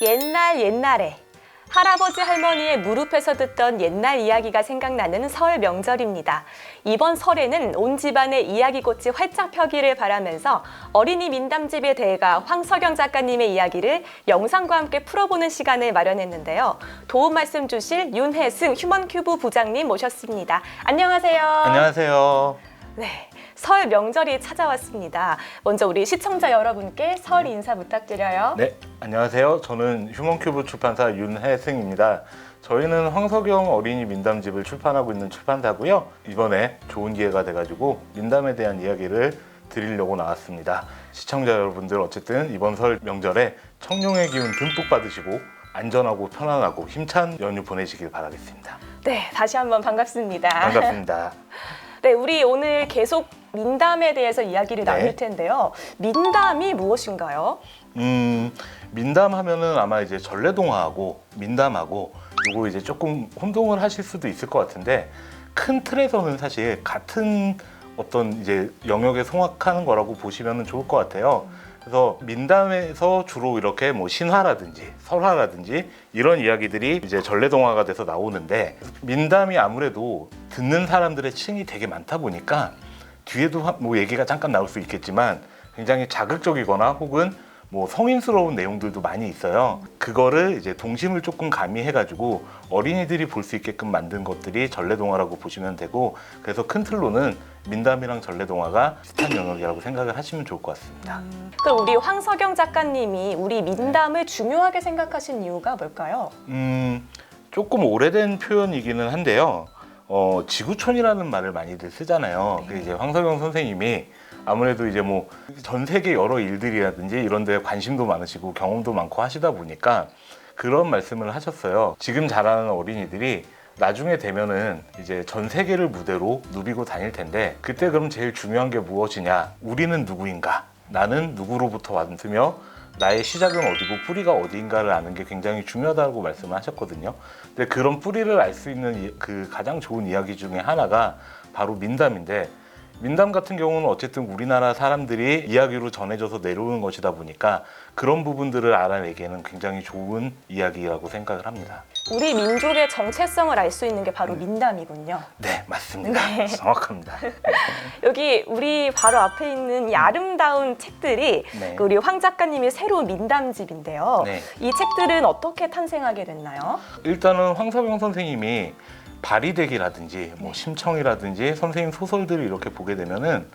옛날 옛날에 할아버지 할머니의 무릎에서 듣던 옛날 이야기가 생각나는 설 명절입니다. 이번 설에는 온 집안의 이야기꽃이 활짝 펴기를 바라면서 어린이 민담집의 대가 황석영 작가님의 이야기를 영상과 함께 풀어보는 시간을 마련했는데요. 도움 말씀 주실 윤혜승 휴먼큐브 부장님 모셨습니다. 안녕하세요. 안녕하세요. 네, 설 명절이 찾아왔습니다. 먼저 우리 시청자 여러분께 설 인사 부탁드려요. 네, 안녕하세요. 저는 휴먼큐브 출판사 윤혜승입니다. 저희는 황석영 어린이 민담집을 출판하고 있는 출판사고요. 이번에 좋은 기회가 돼가지고 민담에 대한 이야기를 드리려고 나왔습니다. 시청자 여러분들 어쨌든 이번 설 명절에 청룡의 기운 듬뿍 받으시고 안전하고 편안하고 힘찬 연휴 보내시길 바라겠습니다. 네, 다시 한번 반갑습니다. 반갑습니다. 네, 우리 오늘 계속 민담에 대해서 이야기를 나눌 텐데요. 민담이 무엇인가요? 민담 하면은 아마 이제 전래동화하고 민담하고 요거 이제 조금 혼동을 하실 수도 있을 것 같은데 큰 틀에서는 사실 같은 어떤 이제 영역에 송악하는 거라고 보시면 좋을 것 같아요. 그래서 민담에서 주로 이렇게 뭐 신화라든지 설화라든지 이런 이야기들이 이제 전래동화가 돼서 나오는데 민담이 아무래도 듣는 사람들의 층이 되게 많다 보니까 뒤에도 뭐 얘기가 잠깐 나올 수 있겠지만 굉장히 자극적이거나 혹은 뭐 성인스러운 내용들도 많이 있어요. 그거를 이제 동심을 조금 가미해가지고 어린이들이 볼 수 있게끔 만든 것들이 전래동화라고 보시면 되고, 그래서 큰 틀로는 민담이랑 전래동화가 비슷한 영역이라고 생각을 하시면 좋을 것 같습니다. 그럼 우리 황석영 작가님이 우리 민담을 중요하게 생각하신 이유가 뭘까요? 조금 오래된 표현이기는 한데요. 지구촌이라는 말을 많이들 쓰잖아요. 그 이제 황석영 선생님이 아무래도 이제 뭐 전 세계 여러 일들이라든지 이런 데 관심도 많으시고 경험도 많고 하시다 보니까 그런 말씀을 하셨어요. 지금 자라는 어린이들이 나중에 되면은 이제 전 세계를 무대로 누비고 다닐 텐데 그때 그럼 제일 중요한 게 무엇이냐? 우리는 누구인가? 나는 누구로부터 왔으며 나의 시작은 어디고 뿌리가 어디인가를 아는 게 굉장히 중요하다고 말씀을 하셨거든요. 근데 그런 뿌리를 알 수 있는 그 가장 좋은 이야기 중에 하나가 바로 민담인데, 민담 같은 경우는 어쨌든 우리나라 사람들이 이야기로 전해져서 내려오는 것이다 보니까 그런 부분들을 알아내기에는 굉장히 좋은 이야기라고 생각을 합니다. 우리 민족의 정체성을 알 수 있는 게 바로 민담이군요. 네, 맞습니다. 네. 정확합니다. 여기 우리 바로 앞에 있는 이 아름다운 책들이 네. 우리 황 작가님의 새로운 민담집인데요. 네. 이 책들은 어떻게 탄생하게 됐나요? 일단은 황석영 선생님이 발이대기라든지 뭐 심청이라든지 선생님 소설들을 이렇게 보게 되면은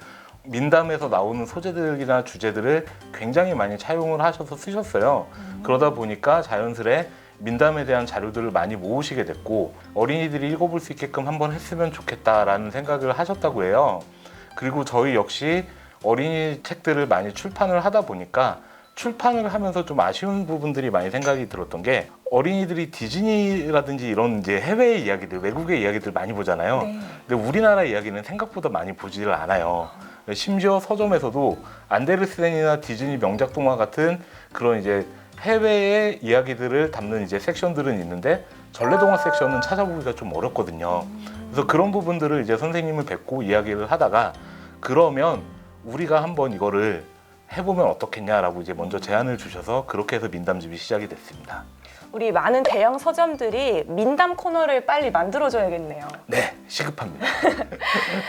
민담에서 나오는 소재들이나 주제들을 굉장히 많이 차용을 하셔서 쓰셨어요. 그러다 보니까 자연스레 민담에 대한 자료들을 많이 모으시게 됐고 어린이들이 읽어볼 수 있게끔 한번 했으면 좋겠다라는 생각을 하셨다고 해요. 그리고 저희 역시 어린이 책들을 많이 출판을 하다 보니까 출판을 하면서 좀 아쉬운 부분들이 많이 생각이 들었던 게, 어린이들이 디즈니라든지 이런 이제 해외의 이야기들, 외국의 이야기들 많이 보잖아요. 네. 근데 우리나라 이야기는 생각보다 많이 보지를 않아요. 심지어 서점에서도 안데르센이나 디즈니 명작 동화 같은 그런 이제 해외의 이야기들을 담는 이제 섹션들은 있는데 전래동화 섹션은 찾아보기가 좀 어렵거든요. 그래서 그런 부분들을 이제 선생님을 뵙고 이야기를 하다가 그러면 우리가 한번 이거를 해보면 어떻겠냐라고 이제 먼저 제안을 주셔서 그렇게 해서 민담집이 시작이 됐습니다. 우리 많은 대형 서점들이 민담 코너를 빨리 만들어줘야겠네요. 네, 시급합니다.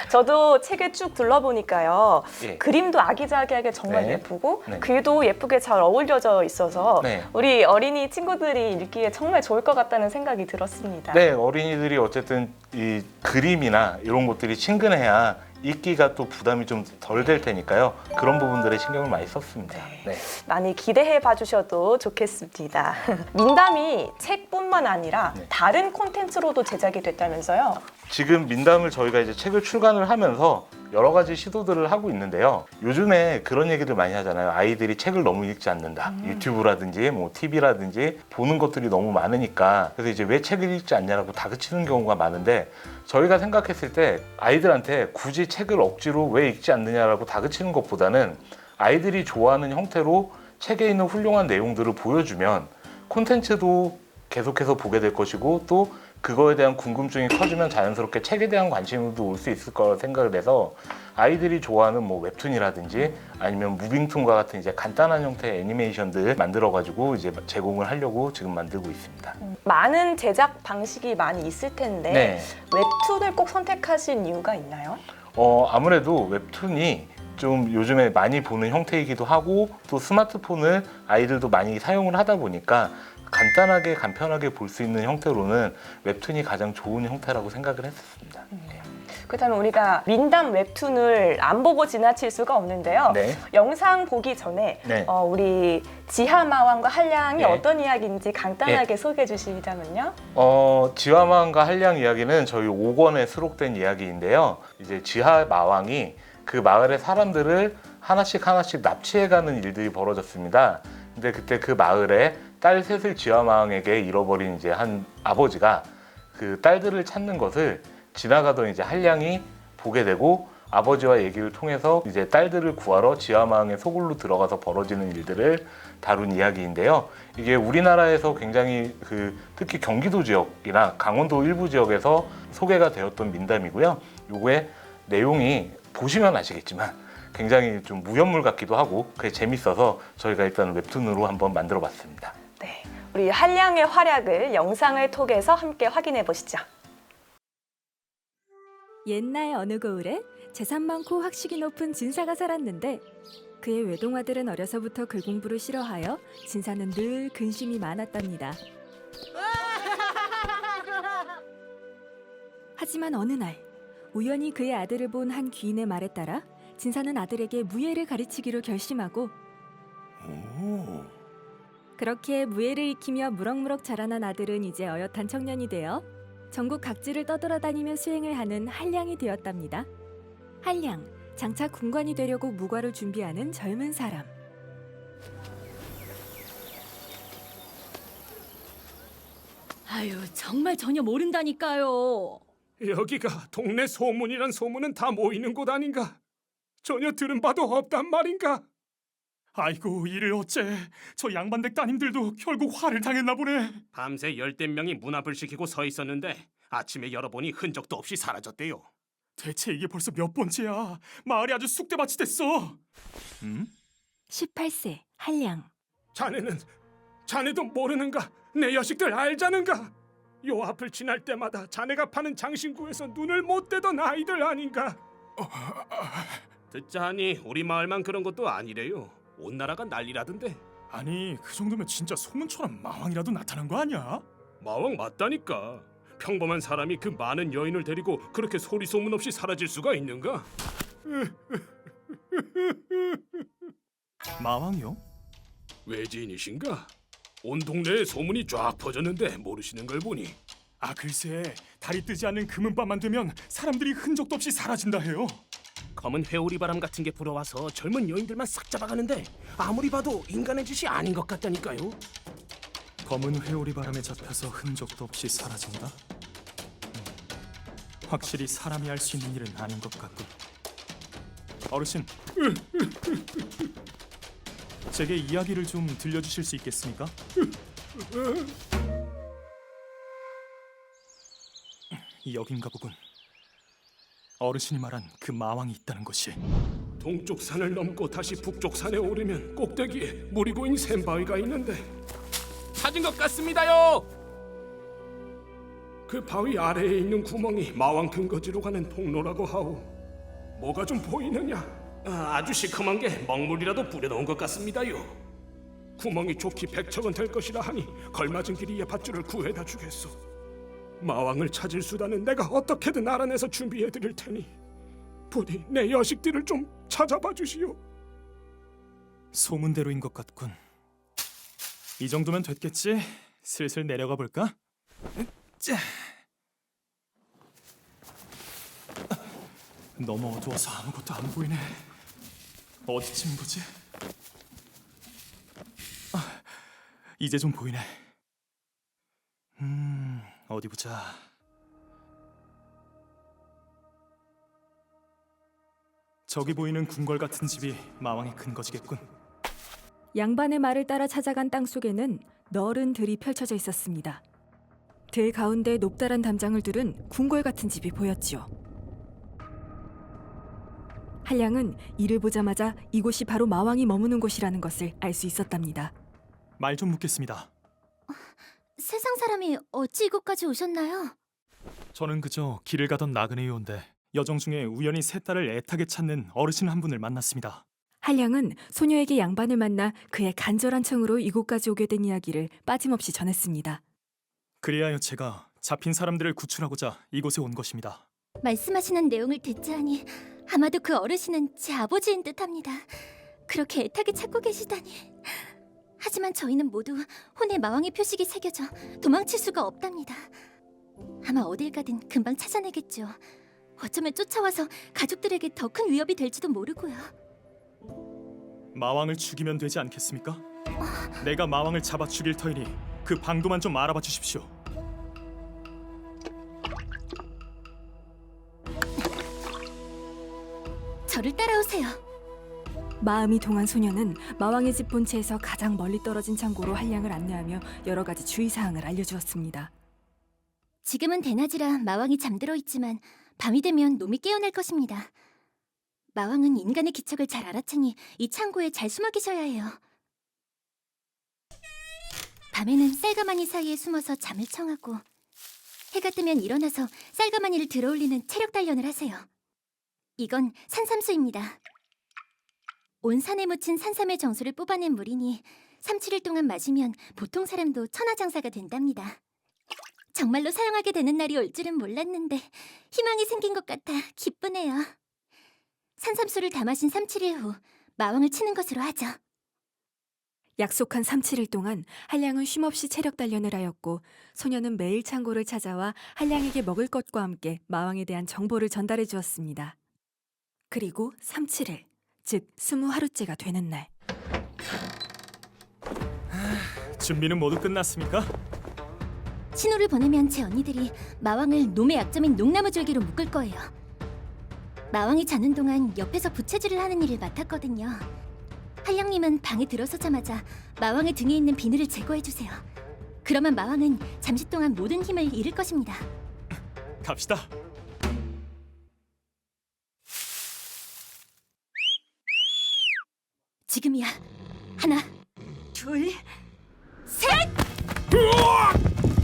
저도 책을 쭉 둘러보니까요. 예. 그림도 아기자기하게 정말 네. 예쁘고 네. 글도 예쁘게 잘 어울려져 있어서 네. 우리 어린이 친구들이 읽기에 정말 좋을 것 같다는 생각이 들었습니다. 네, 어린이들이 어쨌든 이 그림이나 이런 것들이 친근해야 읽기가 또 부담이 좀 덜 될 테니까요. 그런 부분들에 신경을 많이 썼습니다. 네. 많이 기대해 봐주셔도 좋겠습니다. 민담이 책뿐만 아니라 네. 다른 콘텐츠로도 제작이 됐다면서요? 지금 민담을 저희가 이제 책을 출간을 하면서 여러 가지 시도들을 하고 있는데요. 요즘에 그런 얘기들 많이 하잖아요. 아이들이 책을 너무 읽지 않는다. 유튜브라든지 뭐 TV라든지 보는 것들이 너무 많으니까 그래서 이제 왜 책을 읽지 않냐라고 다그치는 경우가 많은데, 저희가 생각했을 때 아이들한테 굳이 책을 억지로 왜 읽지 않느냐라고 다그치는 것보다는 아이들이 좋아하는 형태로 책에 있는 훌륭한 내용들을 보여주면 콘텐츠도 계속해서 보게 될 것이고 또 그거에 대한 궁금증이 커지면 자연스럽게 책에 대한 관심도 올 수 있을 거라 생각을 해서 아이들이 좋아하는 뭐 웹툰이라든지 아니면 무빙툰과 같은 이제 간단한 형태의 애니메이션들 만들어가지고 이제 제공을 하려고 지금 만들고 있습니다. 많은 제작 방식이 많이 있을 텐데 네. 웹툰을 꼭 선택하신 이유가 있나요? 아무래도 웹툰이 좀 요즘에 많이 보는 형태이기도 하고 또 스마트폰을 아이들도 많이 사용을 하다 보니까 간단하게 간편하게 볼 수 있는 형태로는 웹툰이 가장 좋은 형태라고 생각을 했었습니다. 그렇다면 우리가 민담 웹툰을 안 보고 지나칠 수가 없는데요. 네. 영상 보기 전에 네. 우리 지하마왕과 한량이 네. 어떤 이야기인지 간단하게 소개해 주시자면요. 지하마왕과 한량 이야기는 저희 5권에 수록된 이야기인데요. 이제 지하마왕이 그 마을의 사람들을 하나씩 납치해가는 일들이 벌어졌습니다. 근데 그때 그 마을에 딸 셋을 지하마왕에게 잃어버린 이제 한 아버지가 그 딸들을 찾는 것을 지나가던 이제 한량이 보게 되고 아버지와 얘기를 통해서 이제 딸들을 구하러 지하마왕의 소굴로 들어가서 벌어지는 일들을 다룬 이야기인데요. 이게 우리나라에서 굉장히 특히 경기도 지역이나 강원도 일부 지역에서 소개가 되었던 민담이고요. 요거의 내용이 보시면 아시겠지만 굉장히 좀 무협물 같기도 하고 그게 재밌어서 저희가 일단 웹툰으로 한번 만들어 봤습니다. 네, 우리 한량의 활약을 영상을 통해서 함께 확인해 보시죠. 옛날 어느 고을에 재산 많고 학식이 높은 진사가 살았는데 그의 외동아들은 어려서부터 글 공부를 싫어하여 진사는 늘 근심이 많았답니다. 하지만 어느 날 우연히 그의 아들을 본 한 귀인의 말에 따라 진사는 아들에게 무예를 가르치기로 결심하고 그렇게 무예를 익히며 무럭무럭 자라난 아들은 이제 어엿한 청년이 되어 전국 각지를 떠돌아다니며 수행을 하는 한량이 되었답니다. 한량, 장차 군관이 되려고 무과를 준비하는 젊은 사람. 아유, 정말 전혀 모른다니까요. 여기가 동네 소문이란 소문은 다 모이는 곳 아닌가? 전혀 들은 바도 없단 말인가? 아이고, 이를 어째. 저 양반댁 따님들도 결국 화를 당했나 보네. 밤새 열댓 명이 문 앞을 지키고 서 있었는데 아침에 열어보니 흔적도 없이 사라졌대요. 대체 이게 벌써 몇 번째야? 마을이 아주 쑥대밭이 됐어. 18세 한량. 자네도 모르는가? 내 여식들 알자는가? 요 앞을 지날 때마다 자네가 파는 장신구에서 눈을 못 떼던 아이들 아닌가? 듣자 하니 우리 마을만 그런 것도 아니래요. 온 나라가 난리라던데. 아니, 그 정도면 진짜 소문처럼 마왕이라도 나타난 거 아니야? 마왕 맞다니까. 평범한 사람이 그 많은 여인을 데리고 그렇게 소리 소문 없이 사라질 수가 있는가? 마왕이요? 외지인이신가? 온 동네에 소문이 쫙 퍼졌는데 모르시는 걸 보니. 아, 글쎄, 달이 뜨지 않는 금은밤만 되면 사람들이 흔적도 없이 사라진다 해요. 검은 회오리 바람 같은 게 불어와서 젊은 여인들만 싹 잡아가는데 아무리 봐도 인간의 짓이 아닌 것 같다니까요. 검은 회오리 바람에 잡혀서 흔적도 없이 사라진다? 확실히 사람이 할 수 있는 일은 아닌 것 같군. 어르신, 제게 이야기를 좀 들려주실 수 있겠습니까? 여긴가 보군. 어르신이 말한 그 마왕이 있다는 것이. 동쪽 산을 넘고 다시 북쪽 산에 오르면 꼭대기에 물이 고인 샘바위가 있는데 찾은 것 같습니다요. 그 바위 아래에 있는 구멍이 마왕 근거지로 가는 통로라고 하오. 뭐가 좀 보이느냐? 아주 시커먼 게 먹물이라도 뿌려놓은 것 같습니다요. 구멍이 좋기 100척은 될 것이라 하니 걸맞은 길이의 밧줄을 구해다 주겠소. 마왕을 찾을 수단은 내가 어떻게든 알아내서 준비해드릴 테니 부디 내 여식들을 좀 찾아봐 주시오. 소문대로인 것 같군. 이 정도면 됐겠지? 슬슬 내려가 볼까? 짜. 너무 어두워서 아무것도 안 보이네. 어디쯤인 거지? 이제 좀 보이네. 어디 보자. 저기 보이는 궁궐 같은 집이 마왕의 근거지겠군. 양반의 말을 따라 찾아간 땅 속에는 너른 들이 펼쳐져 있었습니다. 들 가운데 높다란 담장을 두른 궁궐 같은 집이 보였지요. 한량은 이를 보자마자 이곳이 바로 마왕이 머무는 곳이라는 것을 알 수 있었답니다. 말 좀 묻겠습니다. 세상 사람이 어찌 이곳까지 오셨나요? 저는 그저 길을 가던 나그네 요원데 여정 중에 우연히 세 딸을 애타게 찾는 어르신 한 분을 만났습니다. 한량은 소녀에게 양반을 만나 그의 간절한 청으로 이곳까지 오게 된 이야기를 빠짐없이 전했습니다. 그리하여 제가 잡힌 사람들을 구출하고자 이곳에 온 것입니다. 말씀하시는 내용을 듣자 하니 아마도 그 어르신은 제 아버지인 듯합니다. 그렇게 애타게 찾고 계시다니. 하지만 저희는 모두 혼의 마왕의 표식이 새겨져 도망칠 수가 없답니다. 아마 어딜 가든 금방 찾아내겠죠. 어쩌면 쫓아와서 가족들에게 더 큰 위협이 될지도 모르고요. 마왕을 죽이면 되지 않겠습니까? 내가 마왕을 잡아 죽일 터이니 그 방도만 좀 알아봐 주십시오. 저를 따라오세요. 마음이 동한 소녀는 마왕의 집 본체에서 가장 멀리 떨어진 창고로 한량을 안내하며 여러 가지 주의사항을 알려주었습니다. 지금은 대낮이라 마왕이 잠들어 있지만 밤이 되면 놈이 깨어날 것입니다. 마왕은 인간의 기척을 잘 알아채니 이 창고에 잘 숨어 계셔야 해요. 밤에는 쌀가마니 사이에 숨어서 잠을 청하고 해가 뜨면 일어나서 쌀가마니를 들어올리는 체력 단련을 하세요. 이건 산삼수입니다. 온 산에 묻힌 산삼의 정수를 뽑아낸 물이니 3-7일 동안 마시면 보통 사람도 천하장사가 된답니다. 정말로 사용하게 되는 날이 올 줄은 몰랐는데 희망이 생긴 것 같아 기쁘네요. 산삼수를 다 마신 3-7일 후 마왕을 치는 것으로 하죠. 약속한 3-7일 동안 한량은 쉼없이 체력 단련을 하였고 소녀는 매일 창고를 찾아와 한량에게 먹을 것과 함께 마왕에 대한 정보를 전달해 주었습니다. 그리고 3-7일, 즉 20하루째가 되는 날. 준비는 모두 끝났습니까? 신호를 보내면 제 언니들이 마왕을 놈의 약점인 농나무 줄기로 묶을 거예요. 마왕이 자는 동안 옆에서 부채질을 하는 일을 맡았거든요. 한량님은 방에 들어서자마자 마왕의 등에 있는 비늘을 제거해주세요. 그러면 마왕은 잠시 동안 모든 힘을 잃을 것입니다. 갑시다. 지금이야. 하나, 둘, 셋!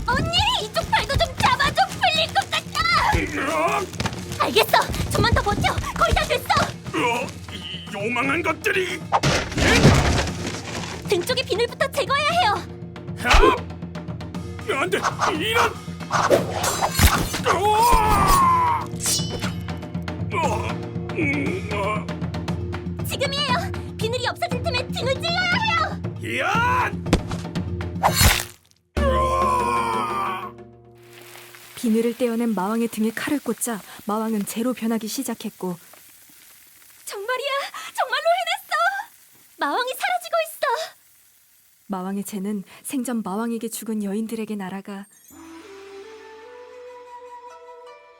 언니! 이쪽 발도 좀 잡아줘! 풀릴 것 같다! 알겠어! 좀만 더 버텨! 거의 다 됐어! 이 요망한 것들이! 등 쪽의 비늘부터 제거해야 해요! 안 돼! 이런! 지금이에요! 비늘이 없어진 틈에 등을 찔러야 해요! 야! 비늘을 떼어낸 마왕의 등에 칼을 꽂자 마왕은 재로 변하기 시작했고 정말이야! 정말로 해냈어! 마왕이 사라지고 있어! 마왕의 재는 생전 마왕에게 죽은 여인들에게 날아가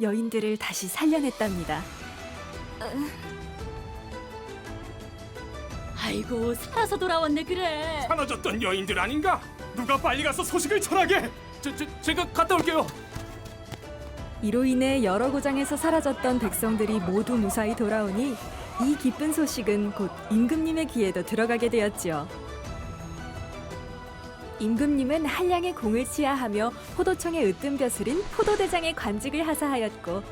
여인들을 다시 살려냈답니다. 아이고 살아서 돌아왔네 그래. 사라졌던 여인들 아닌가? 누가 빨리 가서 소식을 전하게! 제가 갔다 올게요. 이로 인해 여러 고장에서 사라졌던 백성들이 모두 무사히 돌아오니 이 기쁜 소식은 곧 임금님의 귀에도 들어가게 되었지요. 임금님은 한량의 공을 치하하며 포도청에 으뜸 벼슬인 포도대장의 관직을 하사하였고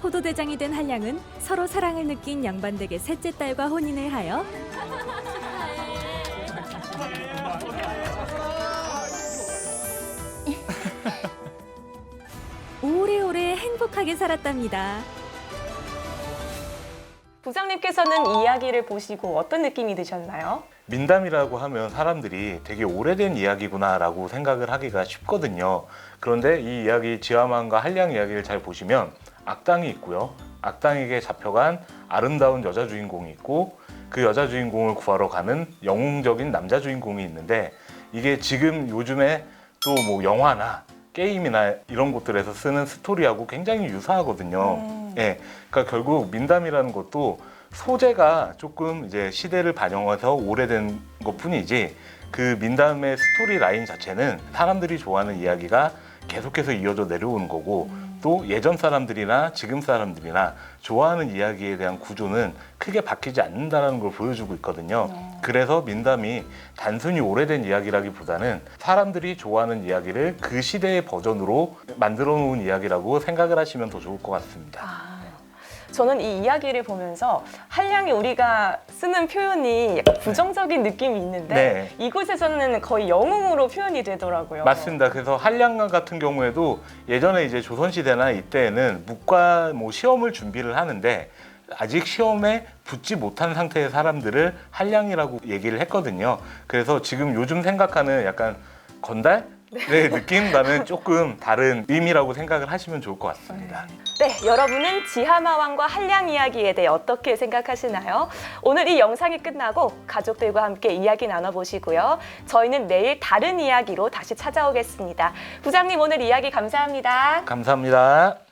포도대장이 된 한량은 서로 사랑을 느낀 양반댁의 셋째 딸과 혼인을 하여 오래오래 행복하게 살았답니다. 부장님께서는 이야기를 보시고 어떤 느낌이 드셨나요? 민담이라고 하면 사람들이 되게 오래된 이야기구나라고 생각을 하기가 쉽거든요. 그런데 이 이야기 지화만과 한량 이야기를 잘 보시면 악당이 있고요. 악당에게 잡혀간 아름다운 여자 주인공이 있고 그 여자 주인공을 구하러 가는 영웅적인 남자 주인공이 있는데 이게 지금 요즘에 또 뭐 영화나 게임이나 이런 곳들에서 쓰는 스토리하고 굉장히 유사하거든요. 예, 그러니까 결국 민담이라는 것도 소재가 조금 이제 시대를 반영해서 오래된 것뿐이지 그 민담의 스토리 라인 자체는 사람들이 좋아하는 이야기가 계속해서 이어져 내려오는 거고 또 예전 사람들이나 지금 사람들이나 좋아하는 이야기에 대한 구조는 크게 바뀌지 않는다는 걸 보여주고 있거든요. 그래서 민담이 단순히 오래된 이야기라기보다는 사람들이 좋아하는 이야기를 그 시대의 버전으로 만들어 놓은 이야기라고 생각을 하시면 더 좋을 것 같습니다. 저는 이 이야기를 보면서 한량이 우리가 쓰는 표현이 약간 부정적인 느낌이 있는데 네. 이곳에서는 거의 영웅으로 표현이 되더라고요. 맞습니다. 그래서 한량강 같은 경우에도 예전에 이제 조선시대나 이때에는 묵과 뭐 시험을 준비를 하는데 아직 시험에 붙지 못한 상태의 사람들을 한량이라고 얘기를 했거든요. 그래서 지금 요즘 생각하는 약간 건달? 네, 느낌과는 조금 다른 의미라고 생각을 하시면 좋을 것 같습니다. 네, 여러분은 지하마왕과 한량 이야기에 대해 어떻게 생각하시나요? 오늘 이 영상이 끝나고 가족들과 함께 이야기 나눠보시고요. 저희는 내일 다른 이야기로 다시 찾아오겠습니다. 부장님 오늘 이야기 감사합니다. 감사합니다.